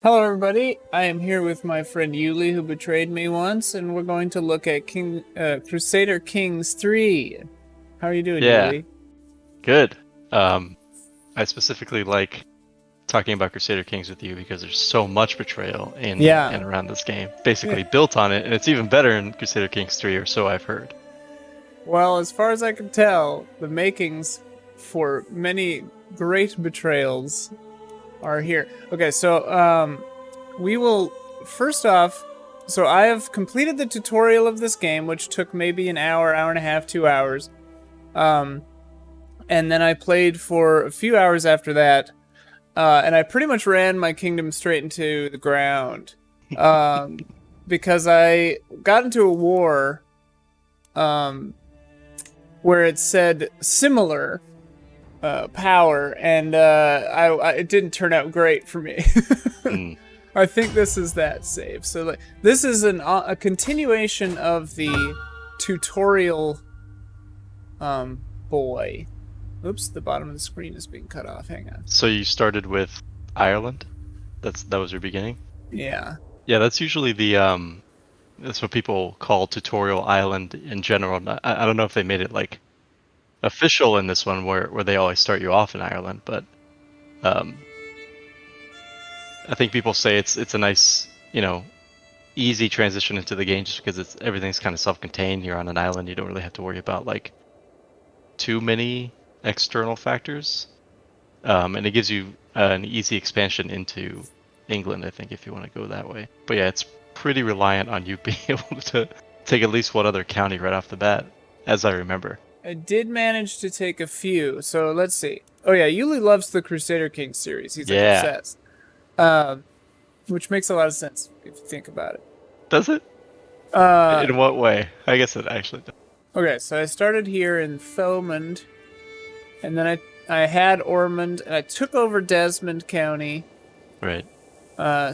Hello, everybody. I am here with my friend Yuli, who betrayed me once, and we're going to look at Crusader Kings III. How are you doing, Yeah, Yuli? good. I specifically like talking about Crusader Kings with you because there's so much betrayal in Yeah. and around this game, Yeah. basically built on it, and it's even better in Crusader Kings 3, or so I've heard. Well, as far as I can tell, the makings for many great betrayals are here. Okay, so we will first off. So I have completed the tutorial of this game, which took maybe an hour, hour and a half, 2 hours. Um, and then I played for a few hours after that. And I pretty much ran my kingdom straight into the ground, um, because I got into a war, um, where it said similar power, and it didn't turn out great for me. Mm. I think this is that save. So like, this is a continuation of the tutorial. Boy, oops, the bottom of the screen is being cut off. Hang on. So you started with Ireland? That was your beginning? Yeah. Yeah, that's usually the that's what people call Tutorial Island in general. I don't know if they made it like official in this one where they always start you off in Ireland, but um I think people say it's a nice, easy transition into the game just because everything's kind of self-contained. You're on an island. You don't really have to worry about like too many external factors, and it gives you an easy expansion into England, I think, if you want to go that way. But yeah, it's pretty reliant on you being able to take at least one other county right off the bat, as I remember. I did manage to take a few. So let's see. Oh yeah, Yuli loves the Crusader Kings series. He's like Yeah. obsessed, um, which makes a lot of sense if you think about it. Does it? Uh, In what way? I guess it actually does. okay, so I started here in Thomond, and then I had Ormond, and I took over Desmond County. Right.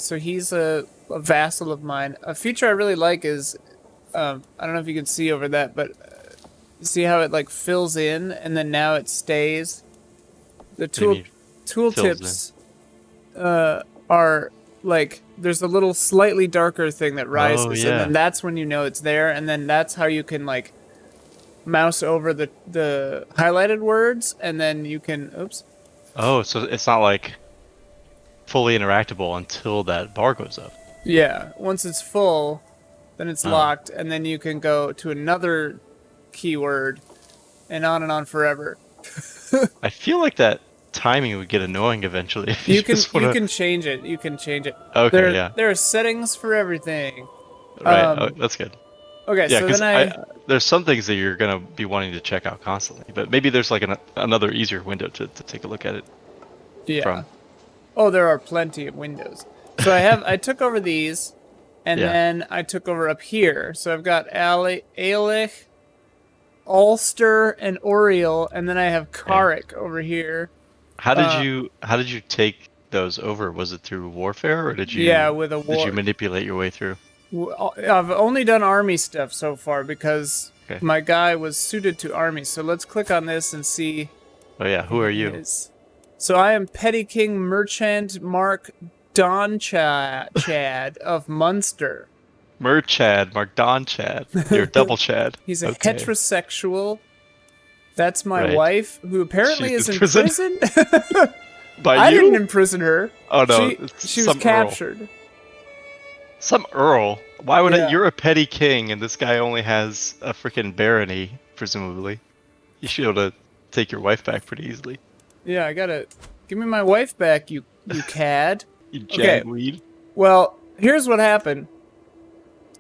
So he's a vassal of mine. A feature I really like is, I don't know if you can see over that, but see how it like fills in, and then now it stays. The What do you mean fills in? tooltips are like there's a little slightly darker thing that Oh rises, and then yeah. that's when you know it's there, and then that's how you can like mouse over the highlighted words, and then you can oops. Oh, so it's not like fully interactable until that bar goes up. Yeah, once it's full, then it's Oh. locked, and then you can go to another keyword, and on forever. I feel like that timing would get annoying eventually if you You can just wanna. change it. You can change it. Okay, yeah. There are settings for everything. Right. Oh, Um, that's good. okay, Yeah, so because then I there's some things that you're gonna be wanting to check out constantly, but maybe there's like another easier window to take a look at it yeah. from. Oh, there are plenty of windows. So I took over these, and Yeah. then I took over up here. So I've got Alich, Ulster, and Oriel, and then I have Okay. Carrick over here. How did Uh, you how did you take those over? Was it through warfare or did yeah, you with a did you war. manipulate your way through? I've only done army stuff so far because Okay. my guy was suited to army. So let's click on this and see Oh yeah, who who are he you? is. So I am Petty King Merchant Mark Chad of Munster. Merchad, Markdon Chad. You're double Chad. He's a Okay. heterosexual. That's my Right. wife, who apparently She's in is in prison prison. by I didn't you? imprison her. Oh no, She it's she was some earl. captured. Some earl. Why would Yeah. you're a petty king and this guy only has a freaking barony, presumably. You should be able to take your wife back pretty easily. Yeah, I gotta give me my wife back, you cad. You Okay. jagweed. Well, here's what happened.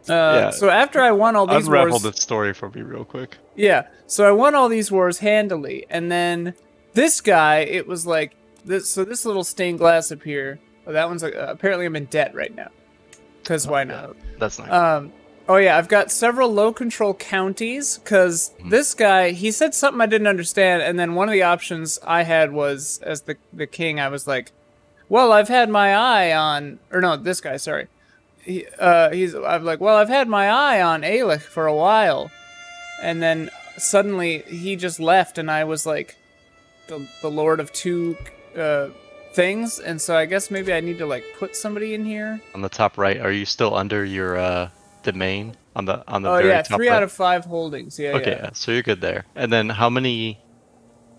Yeah. So after I won all these Unravel wars, this story for me real quick. yeah. So I won all these wars handily, and then this guy, it was like this. So this little stained glass up here. Oh, that one's like apparently I'm in debt right now. Cause why not? That's not Oh yeah, I've got several low control counties. Cause this guy, he said something I didn't understand, and then one of the options I had was as the king. I was like, well, I've had my eye on, or no, this guy. Sorry. I'm like, well, I've had my eye on Alich for a while, and then suddenly he just left, and I was like, the lord of two things, and so I guess maybe I need to like put somebody in here. On the top right, are you still under your domain on the Oh very yeah, top 3 out right? of 5 holdings. Yeah, Okay, yeah. yeah, so you're good there. And then how many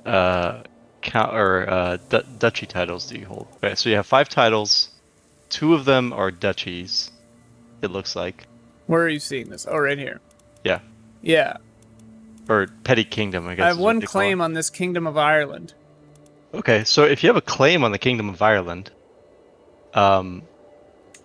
count or duchy titles do you hold? Okay, so you have 5 titles. 2 of them are duchies. It looks like. Where are you seeing this? Oh, right here. Yeah, Yeah, or petty kingdom, I I guess have is what one they call it. claim on this Kingdom of Ireland. Okay, so if you have a claim on the Kingdom of Ireland, um,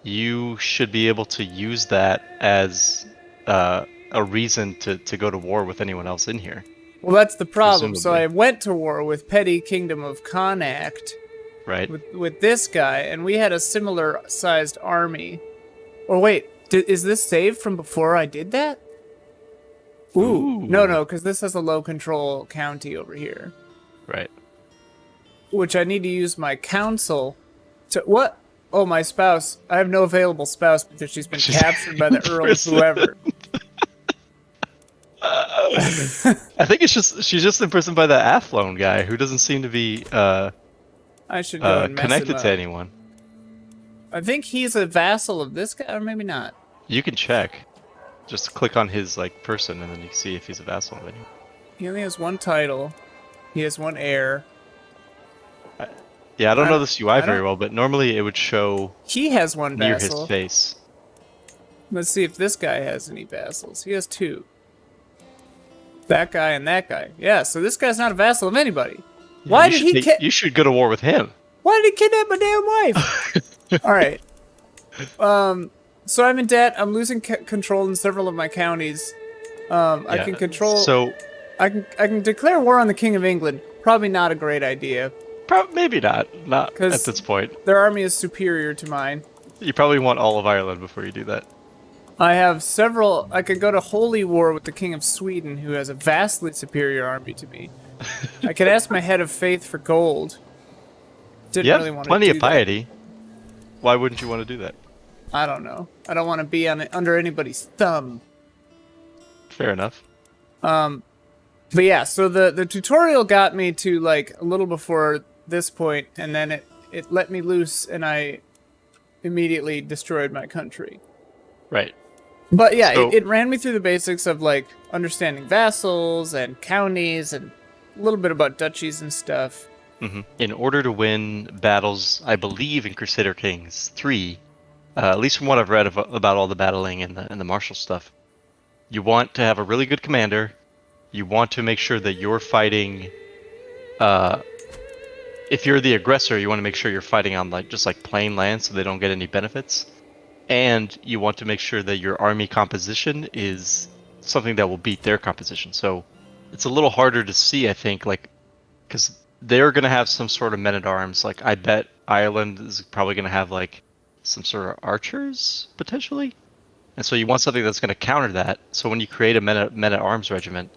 you should be able to use that as a reason to go to war with anyone else in here, Well, that's the problem. So presumably, I went to war with petty Kingdom of Connacht right? with this guy, and we had a similar sized army. Or wait, is this saved from before I did that? Ooh, no, Ooh, no, because this has a low control county over here, right. which I need to use my council to what? Oh, my spouse. I have no available spouse because she's been She's captured by the Earl of prison. whoever. I think it's just she's just imprisoned by the Athlone guy who doesn't seem to be I should go and mess him connected to up. anyone. I think he's a vassal of this guy, or maybe not. You can check. Just click on his like person, and then you can see if he's a vassal of anyone. He only has one title. He has one heir. Yeah, I don't know I- this UI I very don't- well, but normally it would show He has one near his vassal. face. Let's see if this guy has any vassals. He has 2. That guy and that guy. Yeah, so this guy's not a vassal of anybody. Yeah, Why you did should he you should go to war with him. Why did he kidnap my damn wife? All right. So I'm in debt. I'm losing control in several of my counties. I Yeah, can control. So I can declare war on the King of England. Probably not a great idea. maybe not at 'Cause- this point. Their army is superior to mine. You probably want all of Ireland before you do that. I have several. I could go to holy war with the King of Sweden, who has a vastly superior army to me. I could ask my head of faith for gold. Didn't You really have want to plenty do of piety. Why wouldn't you want to do that? that. I don't know. I don't want to be under anybody's thumb. Fair enough. But yeah, so the tutorial got me to like a little before this point, and then it let me loose, and I immediately destroyed my country. Right. But yeah, So- it ran me through the basics of like understanding vassals and counties and a little bit about duchies and stuff. In order to win battles, I believe in Crusader Kings III, at least from what I've read about all the battling and the martial stuff, you want to have a really good commander. You want to make sure that you're fighting. If you're the aggressor, you want to make sure you're fighting on just plain land, so they don't get any benefits. And you want to make sure that your army composition is something that will beat their composition. So it's a little harder to see, I think, because they're going to have some sort of men-at-arms. Like, I bet Ireland is probably going to have, some sort of archers, potentially. And so you want something that's going to counter that. So when you create a men-at-arms regiment,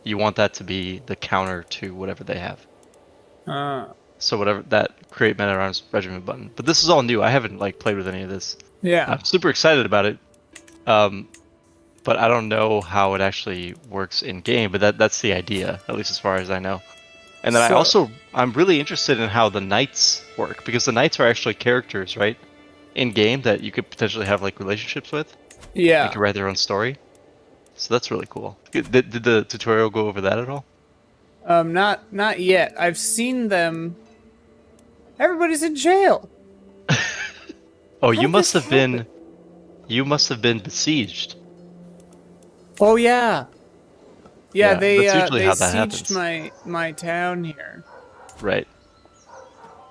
you want that to be the counter to whatever they have. So whatever that create men-at-arms regiment button. But this is all new. I haven't, played with any of this. Yeah. I'm super excited about it. But I don't know how it actually works in game, but that's the idea, at least as far as I know. And then I'm really interested in how the knights work, because the knights are actually characters, right? In game that you could potentially have relationships with. Yeah. They can write their own story. So that's really cool. Did the tutorial go over that at all? Not yet. I've seen them. Everybody's in jail. Oh, How you did must this have been besieged. Oh yeah. Yeah, Yeah, they that's usually they how that sieged happens. my town here. Right.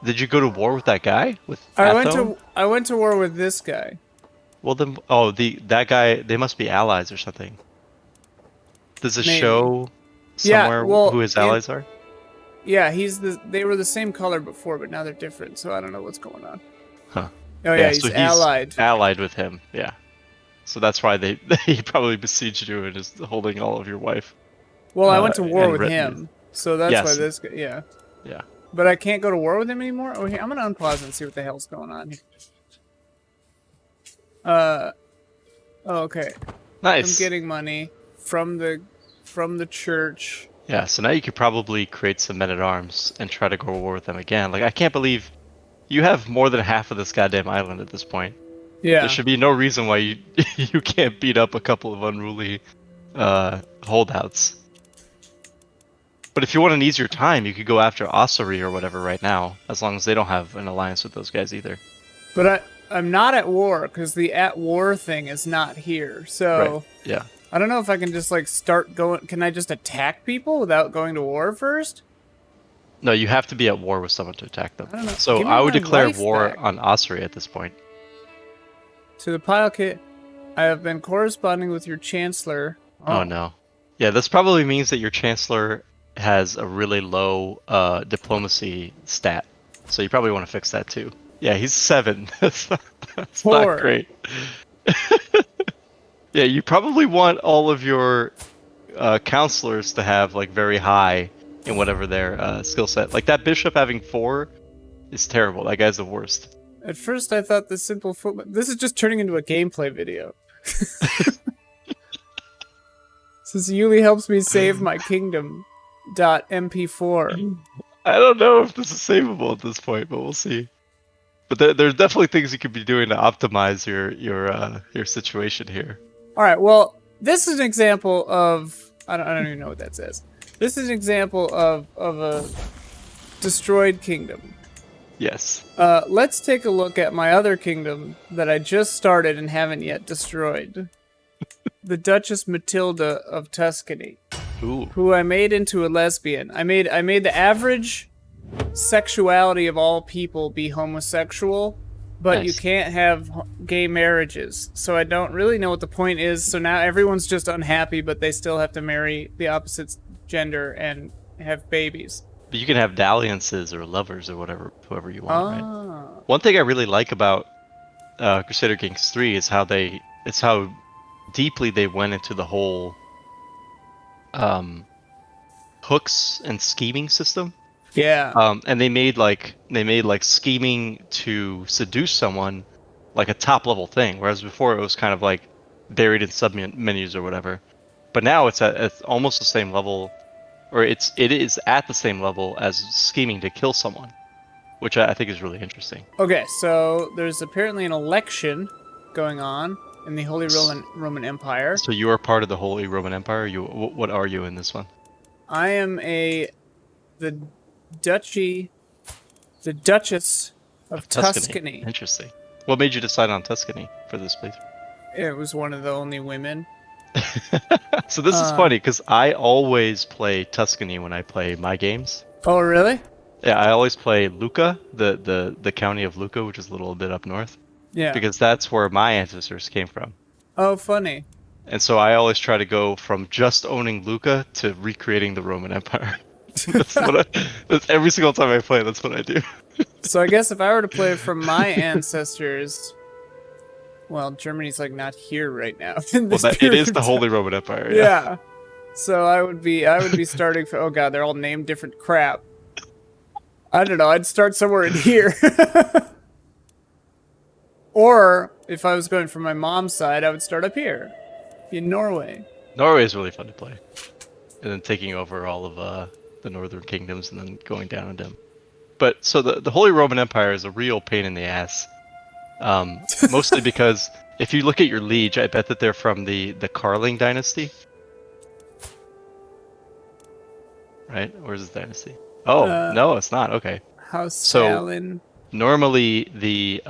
Did you go to war with that guy? With I Athone? went to war with this guy. Well then, that guy, they must be allies or something. Does it Maybe. show Yeah, somewhere well, who his allies are? Yeah, they were the same color before, but now they're different, so I don't know what's going on. Huh. Oh yeah, so he's allied. Allied with him, yeah. So that's why he probably besieged you and is holding all of your wife. Well, I went to war and with retinue. him, so that's why Yes. this guy, yeah. Yeah. But I can't go to war with him anymore? Oh, here, I'm gonna unpause and see what the hell's going on here. Oh, okay. Nice. I'm getting money from the church. Yeah, so now you could probably create some men-at-arms and try to go to war with them again. I can't believe You have more than half of this goddamn island at this point. There Yeah. should be no reason why you you can't beat up a couple of unruly holdouts. But if you want an easier time, you could go after Osiri or whatever right now, as long as they don't have an alliance with those guys either. But I'm not at war because the at war thing is not here. Right. So Yeah. I don't know if I can just like start going. Can I just attack people without going to war first? No, you have to be at war with someone to attack them. I don't know. So Give me I would my declare life war back. on Osiri at this point. To the pile kit, I have been corresponding with your chancellor. Oh no. Yeah, this probably means that your chancellor has a really low diplomacy stat. So you probably want to fix that too. Yeah, he's 7. That's not 4. great. Yeah, you probably want all of your counselors to have like very high in whatever their skill set. Like that bishop having 4 is terrible. That guy's the worst. At first, I thought the simple footman. This is just turning into a gameplay video. Says Yuli helps me save my kingdom. .mp4. I don't know if this is savable at this point, but we'll see. But there's definitely things you could be doing to optimize your situation here. All right. Well, this is an example of. I don't even know what that says. This is an example of a destroyed kingdom. Yes. Let's take a look at my other kingdom that I just started and haven't yet destroyed. The Duchess Matilda of Tuscany, Ooh. who I made into a lesbian. I made the average sexuality of all people be homosexual, but you Nice. can't have gay marriages. So I don't really know what the point is. So now everyone's just unhappy, but they still have to marry the opposite gender and have babies. But you can have dalliances or lovers or whoever you want, right? Ah. One thing I really like about Crusader Kings III is how deeply they went into the whole hooks and scheming system. Yeah. And they made like scheming to seduce someone like a top level thing, whereas before it was kind of like buried in sub menus or whatever. But now it's at almost the same level, or it is at the same level as scheming to kill someone, which I think is really interesting. Okay, so there's apparently an election going on in the Holy Roman Empire. So you are part of the Holy Roman Empire. What are you in this one? I am the Duchess of Tuscany. Interesting. What made you decide on Tuscany for this place? It was one of the only women. So this is funny because I always play Tuscany when I play my games. Oh, really? Yeah, I always play Lucca, the county of Lucca, which is a little bit up north. Yeah. Because that's where my ancestors came from. Oh, funny. And so I always try to go from just owning Lucca to recreating the Roman Empire. That's every single time I play, that's what I do. So I guess if I were to play from my ancestors, well, Germany's like not here right now. It is the Holy Roman Empire. Yeah. So I would be starting for. Oh god, they're all named different crap. I don't know. I'd start somewhere in here. Or if I was going from my mom's side, I would start up here in Norway. Norway is really fun to play, and then taking over all of the northern kingdoms and then going down on them. But so the Holy Roman Empire is a real pain in the ass, mostly because if you look at your liege, I bet that they're from the Carling dynasty, right? Where's this dynasty? Oh no, it's not. Okay. House So- Salin. Normally, the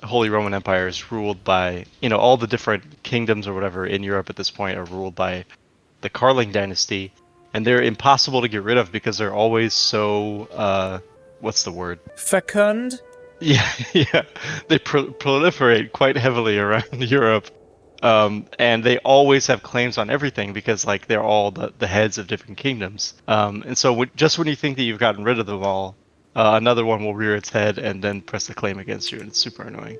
Holy Roman Empire is ruled by, all the different kingdoms or whatever in Europe at this point are ruled by the Carling dynasty, and they're impossible to get rid of because they're always so, what's the word? Fecund. Yeah, yeah. They proliferate quite heavily around Europe, and they always have claims on everything because, like, they're all the heads of different kingdoms. And so just when you think that you've gotten rid of them all, another one will rear its head and then press a claim against you, and it's super annoying.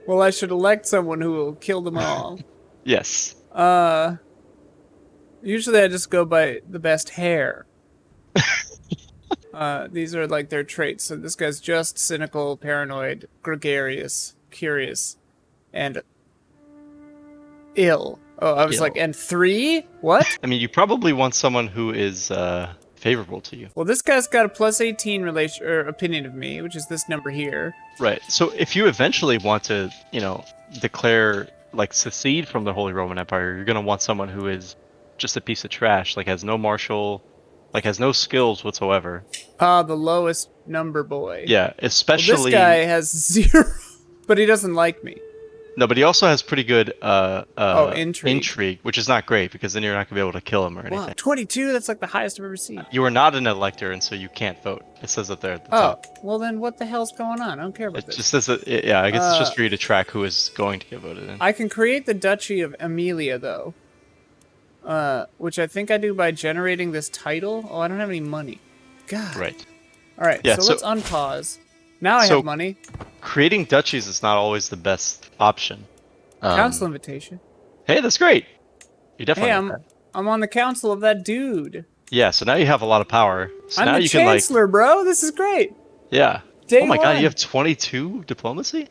Well, I should elect someone who will kill them all. Yes. Usually I just go by the best hair. These are like their traits. So this guy's just, cynical, paranoid, gregarious, curious, and ill. Oh, I was Ill. like, and 3? What? I mean, you probably want someone who is favorable to you. Well, this guy's got a plus 18 relation or opinion of me, which is this number here. Right. So if you eventually want to, declare like secede from the Holy Roman Empire, you're gonna want someone who is just a piece of trash, like has no martial, like has no skills whatsoever. The lowest number boy. Yeah, Well, especially this guy has 0, but he doesn't like me. no, but he also has pretty good Intrigue. which is not great because then you're not gonna be able to kill him or anything. Wow, 22. That's like the highest I've ever seen. You are not an elector, and so you can't vote. It says up there at the Oh, top. well then, what the hell's going on? I don't care about It this. just says that. Yeah, I guess it's just for you to track who is going to get voted in. I can create the Duchy of Emilia though, which I think I do by generating this title. Oh, I don't have any money. God. Right. All right. Yeah, so so- let's unpause. Now I so- have money. Creating duchies is not always the best option. Council invitation. Hey, that's great. You definitely. Hey, want that. I'm on the council of that dude. Yeah, so now you have a lot of power. So I'm now the you can like. chancellor, bro. This is great. Yeah. Day Oh my god, one. you have 22 diplomacy?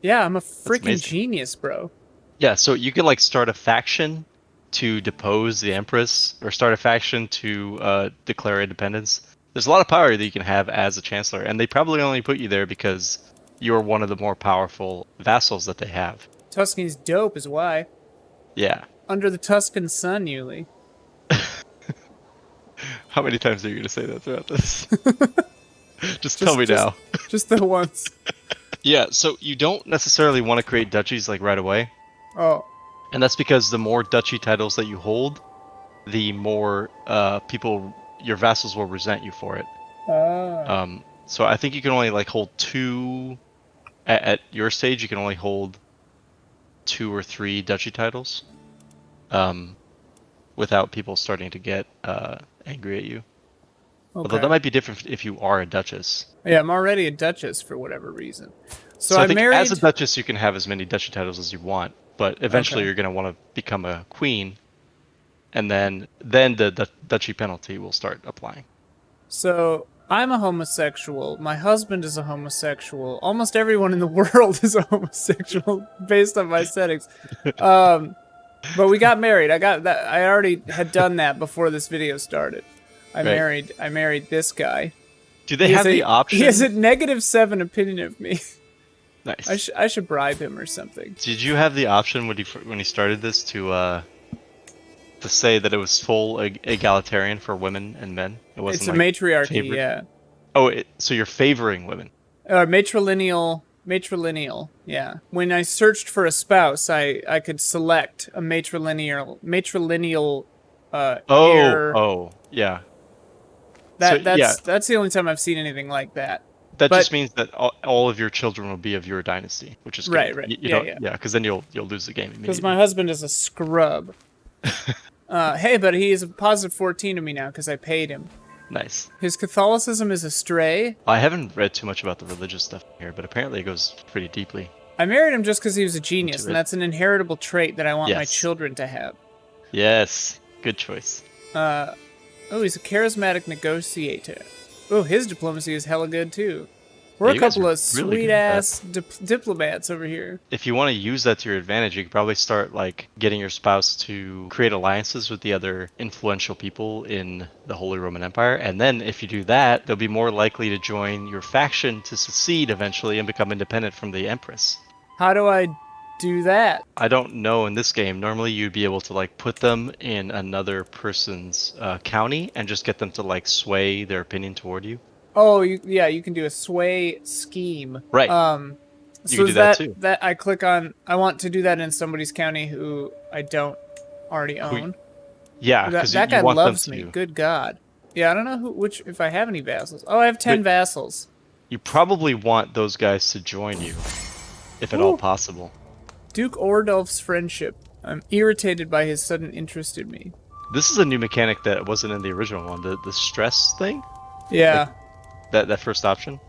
Yeah, I'm a freaking amazing. genius, bro. Yeah, so you can like start a faction to depose the empress, or start a faction to declare independence. There's a lot of power that you can have as a chancellor, and they probably only put you there because you're one of the more powerful vassals that they have. Tuscany's dope is why. Yeah. Under the Tuscan sun, Yuli. How many times are you going to say that throughout this? Just tell me now. Just the once. Yeah, so you don't necessarily want to create duchies like right away. Oh. And that's because the more duchy titles that you hold, the more people, your vassals will resent you for it. So I think you can only like hold 2 at your stage. You can only hold 2 or 3 duchy titles, without people starting to get angry at you. Although that might be different if you are a duchess. Yeah, I'm already a duchess for whatever reason. So I I think married. as a duchess, you can have as many duchy titles as you want, but eventually you're going to want to become a queen, and then the duchy penalty will start applying. So I'm a homosexual. My husband is a homosexual. Almost everyone in the world is a homosexual based on my settings. But we got married. I already had done that before this video started. I married this guy. Do they have the option? He has a -7 opinion of me. Nice. I should bribe him or something. Did you have the option when he started this to say that it was full egalitarian for women and men? It wasn't It's a like matriarchy, favored? yeah. Oh, so you're favoring women? Matrilineal, yeah. When I searched for a spouse, I could select a matrilineal heir. Oh, yeah. That's the only time I've seen anything like that. That just means that all of your children will be of your dynasty, which is good. Right. Yeah, because then you'll lose the game immediately. Because my husband is a scrub. Hey, but he is a positive 14 to me now because I paid him. Nice. His Catholicism is astray. I haven't read too much about the religious stuff here, but apparently it goes pretty deeply. I married him just because he was a genius, and that's an inheritable trait that I want my children to have. Yes, good choice. Oh, he's a charismatic negotiator. Oh, his diplomacy is hella good too. We're a couple of sweet-ass diplomats over here. If you want to use that to your advantage, you could probably start like getting your spouse to create alliances with the other influential people in the Holy Roman Empire, and then if you do that, they'll be more likely to join your faction to secede eventually and become independent from the Empress. How do I do that? I don't know in this game. Normally you'd be able to like put them in another person's county and just get them to like sway their opinion toward you. Oh, yeah, you can do a sway scheme. Right. So you can do that too. That I click on, I want to do that in somebody's county who I don't already own. Yeah, because that guy loves me. Good God. Yeah, I don't know if I have any vassals. Oh, I have 10 vassals. You probably want those guys to join you, if at all possible. Duke Ordulf's friendship. I'm irritated by his sudden interest in me. This is a new mechanic that wasn't in the original one. The stress thing. Yeah. Like, that first option.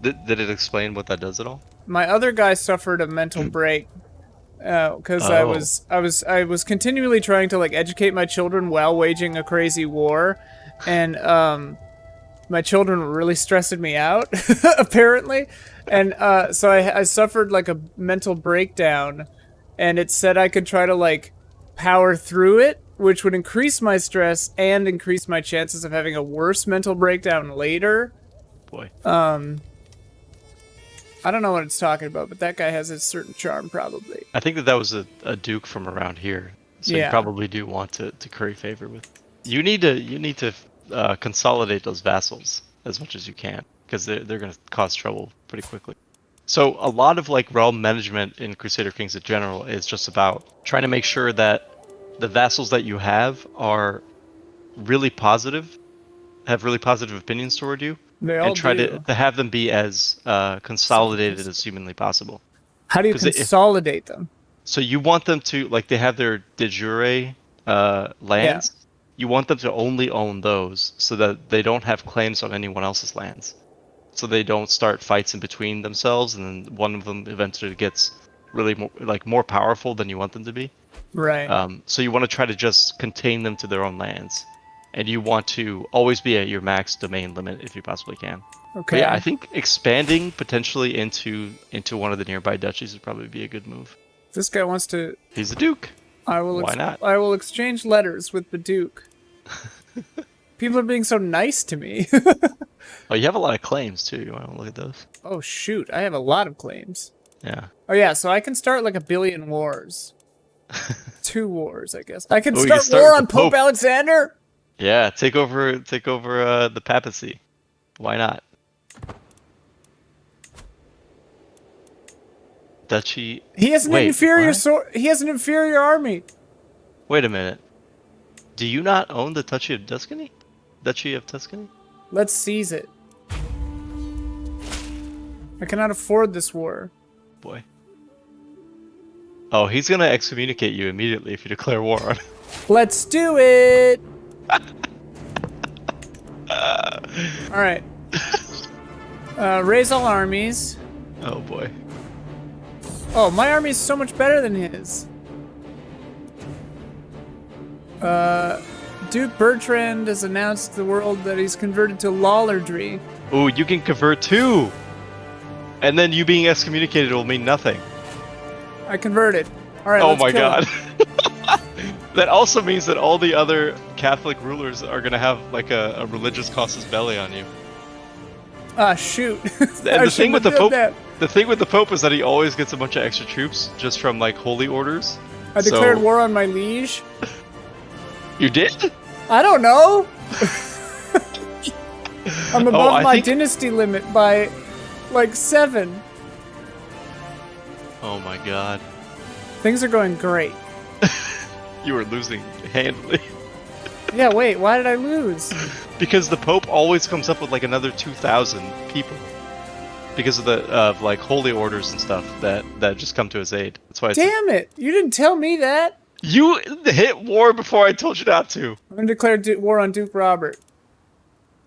Did it explain what that does at all? My other guy suffered a mental break because I was continually trying to like educate my children while waging a crazy war, and my children were really stressing me out apparently, and so I suffered like a mental breakdown, and it said I could try to like power through it, which would increase my stress and increase my chances of having a worse mental breakdown later. Boy. I don't know what it's talking about, but that guy has a certain charm, probably. I think that was a duke from around here, so you Yeah. probably do want to curry favor with. You need to consolidate those vassals as much as you can, because they're going to cause trouble pretty quickly. So a lot of like realm management in Crusader Kings in general is just about trying to make sure that the vassals that you have are really positive, have really positive opinions toward you, They all and try do. to have them be as consolidated as humanly possible. How do you 'Cause if, consolidate them? so you want them to, like, they have their de jure lands. Yeah. You want them to only own those so that they don't have claims on anyone else's lands. So they don't start fights in between themselves, and then one of them eventually gets really more powerful than you want them to be. Right. So you want to try to just contain them to their own lands, and you want to always be at your max domain limit if you possibly can. Okay. But yeah, I think expanding potentially into one of the nearby duchies would probably be a good move. This guy wants to. He's a duke. Why not? I will exchange letters with the Duke. People are being so nice to me. Oh, you have a lot of claims too. You want to look at those? Oh shoot, I have a lot of claims. Yeah. Oh yeah, so I can start like 1 billion wars. 2 wars, I guess. I can Oh, you start can start war with on the Pope Pope. Alexander. Yeah, take over the papacy. Why not? Duchy. He has an Wait, inferior what? He has an inferior army. Wait a minute. Do you not own the Duchy of Tuscany? Duchy of Tuscany? Let's seize it. I cannot afford this war. Boy. Oh, he's gonna excommunicate you immediately if you declare war on him. Let's do it. All right. Raise all armies. Oh boy. Oh, my army is so much better than his. Duke Bertrand has announced to the world that he's converted to lollardry. Ooh, you can convert too! And then you being excommunicated will mean nothing. I converted. All right. Oh let's my kill god. him. That also means that all the other Catholic rulers are gonna have like a religious casus belli on you. Ah, shoot. And the thing with the Pope, That. the thing with the Pope is that he always gets a bunch of extra troops just from like holy orders. I declared So- war on my liege. You did? I don't know. I'm above I my think- dynasty limit by like 7. Oh my god. Things are going great. You were losing handily. Yeah, wait, why did I lose? Because the Pope always comes up with like another 2,000 people. Because of the like holy orders and stuff that just come to his aid. That's why it's Damn it! You didn't tell me that. You hit war before I told you not to. I'm gonna declare war on Duke Robert.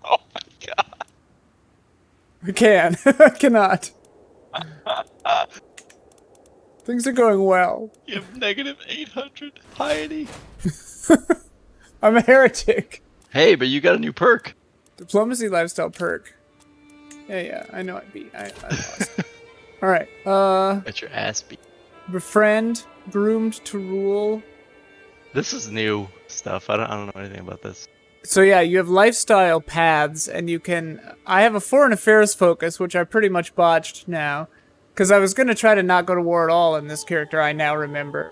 Oh my god. I can. I cannot. Things are going well. You have negative 800 piety. I'm a heretic. Hey, but you got a new perk. Diplomacy lifestyle perk. Yeah, I know I lost. Alright, Got your ass beat. befriend, groomed to rule. This is new stuff. I don't know anything about this. So yeah, you have lifestyle paths, and you can... I have a foreign affairs focus, which I pretty much botched now. Because I was going to try to not go to war at all in this character, I now remember.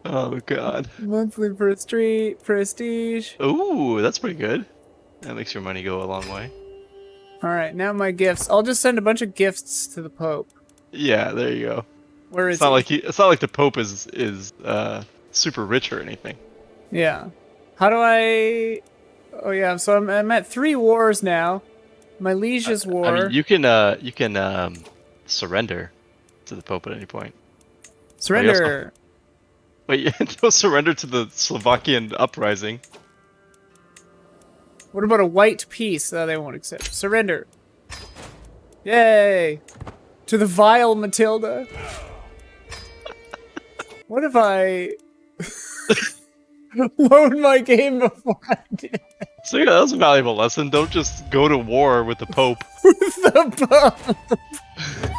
Oh god. Monthly prestige. Ooh, that's pretty good. That makes your money go a long way. Alright, now my gifts. I'll just send a bunch of gifts to the Pope. Yeah, there you go. Where is It's not he? like it's not like the Pope is super rich or anything. Yeah. How do I... Oh yeah, so I'm at 3 wars now. My liege's war. I mean, you can surrender to the Pope at any point. Surrender. Wait, you'll surrender to the Slovakian uprising. What about a white peace? Oh, they won't accept. Surrender. Yay! To the vile Matilda. What if I... load my game before I did So yeah, that was a valuable lesson. Don't just go to war with the Pope. the Pope.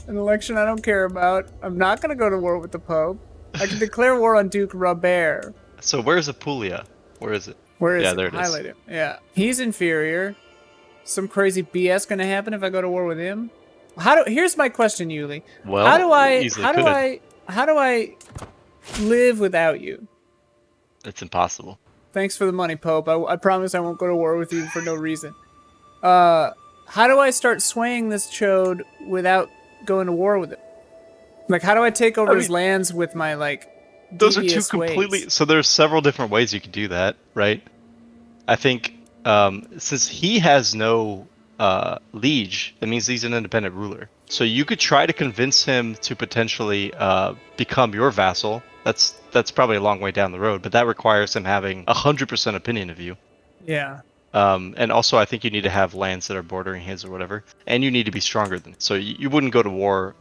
An election I don't care about. I'm not gonna go to war with the Pope. I can declare war on Duke Robert. So where's Apulia? Where is it? Where is Yeah, it? there it is. Highlight it. Yeah. He's inferior. Some crazy BS gonna happen if I go to war with him? Here's my question, Yuli. Well, How do I easily could. how do I live without you? It's impossible. Thanks for the money, Pope. I promise I won't go to war with you for no reason. How do I start swaying this chode without going to war with it? Like, how do I take over his lands with my, like, Those are two devious completely. ways? So there's several different ways you could do that, right? I think since he has no liege, that means he's an independent ruler. So you could try to convince him to potentially become your vassal. That's probably a long way down the road, but that requires him having 100% opinion of you. Yeah. And also, I think you need to have lands that are bordering his or whatever, and you need to be stronger than. So you wouldn't go to war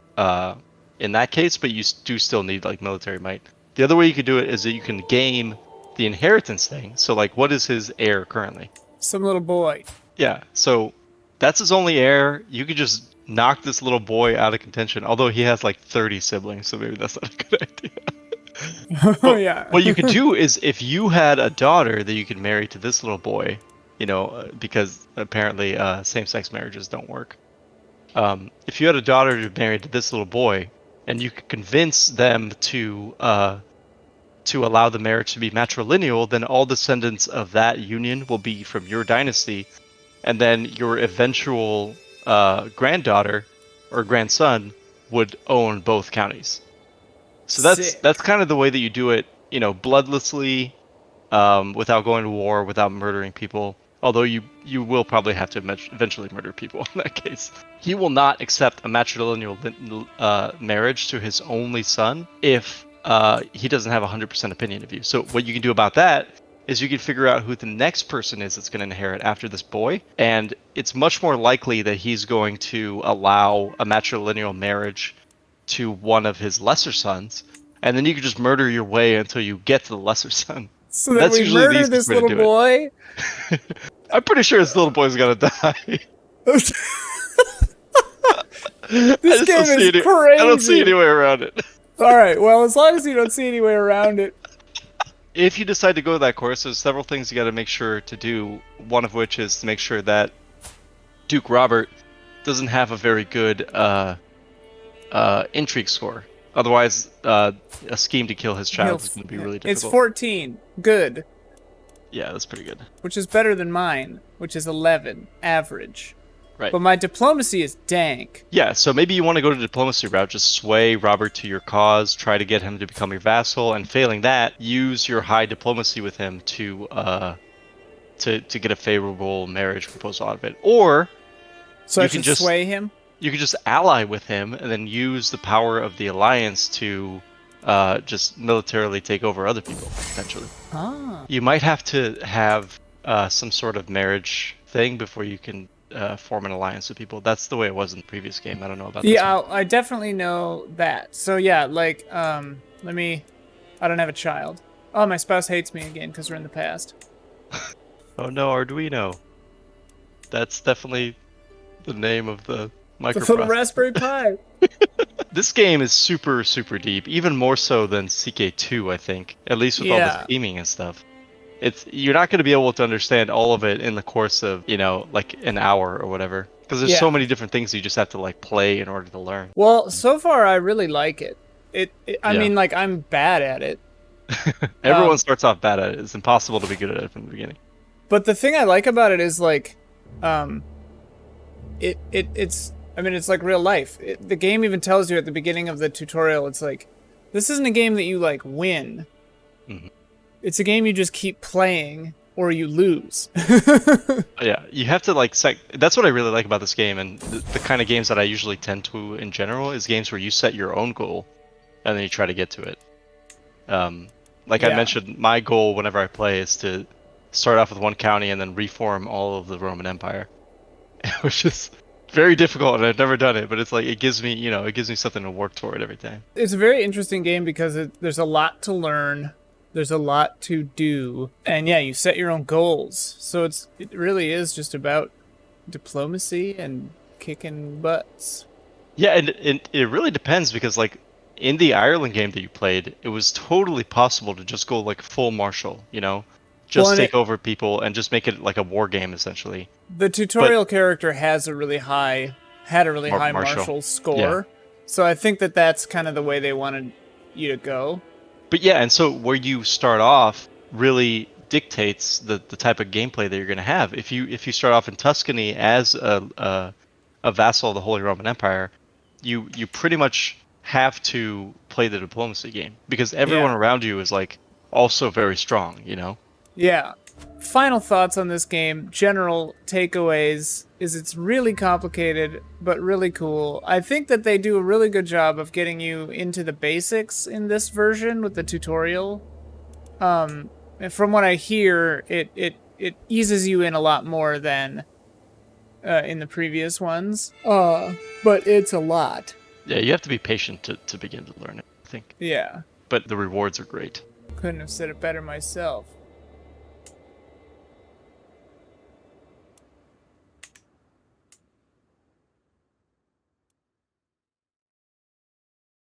in that case, but you do still need like military might. The other way you could do it is that you can game the inheritance thing. So like, what is his heir currently? Some little boy. Yeah, so that's his only heir. You could just knock this little boy out of contention. Although he has like 30 siblings, so maybe that's not a good idea. Oh, yeah. What you could do is if you had a daughter that you could marry to this little boy, you know, because apparently same-sex marriages don't work. If you had a daughter to marry to this little boy, and you could convince them to allow the marriage to be matrilineal, then all descendants of that union will be from your dynasty, and then your eventual granddaughter or grandson would own both counties. So that's kind of the way that you do it, you know, bloodlessly, without going to war, without murdering people. Although you will probably have to eventually murder people in that case. He will not accept a matrilineal marriage to his only son if he doesn't have 100% opinion of you. So what you can do about that is you can figure out who the next person is that's going to inherit after this boy, and it's much more likely that he's going to allow a matrilineal marriage to one of his lesser sons, and then you can just murder your way until you get to the lesser son. So that we murder this little boy? I'm pretty sure this little boy's gonna die. This game is crazy. I don't see any way around it. Alright, well, as long as you don't see any way around it. If you decide to go that course, there's several things you gotta make sure to do, one of which is to make sure that Duke Robert doesn't have a very good intrigue score. Otherwise, a scheme to kill his child is going to be really difficult. It's 14. Good. Yeah, that's pretty good. Which is better than mine, which is 11. Average. Right. But my diplomacy is dank. Yeah, so maybe you want to go to the diplomacy route. Just sway Robert to your cause. Try to get him to become your vassal. And failing that, use your high diplomacy with him to get a favorable marriage proposal out of it. Or so I can just sway him? You could just ally with him and then use the power of the alliance to just militarily take over other people, potentially. Ah. You might have to have some sort of marriage thing before you can form an alliance with people. That's the way it was in the previous game. I don't know about this one. I definitely know that. So yeah, like, I don't have a child. Oh, my spouse hates me again because we're in the past. Oh no, Arduino. That's definitely the name of the microprocessor. The little Raspberry Pi. This game is super, super deep, even more so than CK2, I think. At least with all the theming and stuff. You're not going to be able to understand all of it in the course of, like an hour or whatever. Because there's so many different things you just have to like play in order to learn. Well, so far I really like it. I mean, like, I'm bad at it. Everyone starts off bad at it. It's impossible to be good at it from the beginning. But the thing I like about it is like, it's like real life. The game even tells you at the beginning of the tutorial, it's like, this isn't a game that you like win. Mm-hmm. It's a game you just keep playing or you lose. Yeah, you have to like that's what I really like about this game, and the kind of games that I usually tend to in general is games where you set your own goal and then you try to get to it. I mentioned, my goal whenever I play is to start off with one county and then reform all of the Roman Empire, which is very difficult, and I've never done it, but it's like it gives me something to work toward every time. It's a very interesting game because there's a lot to learn. There's a lot to do. And yeah, you set your own goals. So it really is just about diplomacy and kicking butts. Yeah, and it really depends because like in the Ireland game that you played, it was totally possible to just go like full martial, you know, Well, just and take over people and just make it like a war game essentially. the But tutorial character has a really high had a really high martial, martial yeah. score. So I think that that's kind of the way they wanted you to go. But yeah, and so where you start off really dictates the type of gameplay that you're going to have. If you start off in Tuscany as a vassal of the Holy Roman Empire, you pretty much have to play the diplomacy game because everyone Yeah. around you is like also very strong, you know? Yeah. Final thoughts on this game, general takeaways, is it's really complicated, but really cool. I think that they do a really good job of getting you into the basics in this version with the tutorial. And from what I hear, it eases you in a lot more than in the previous ones. But it's a lot. Yeah, you have to be patient to begin to learn it, I think. Yeah. But the rewards are great. Couldn't have said it better myself.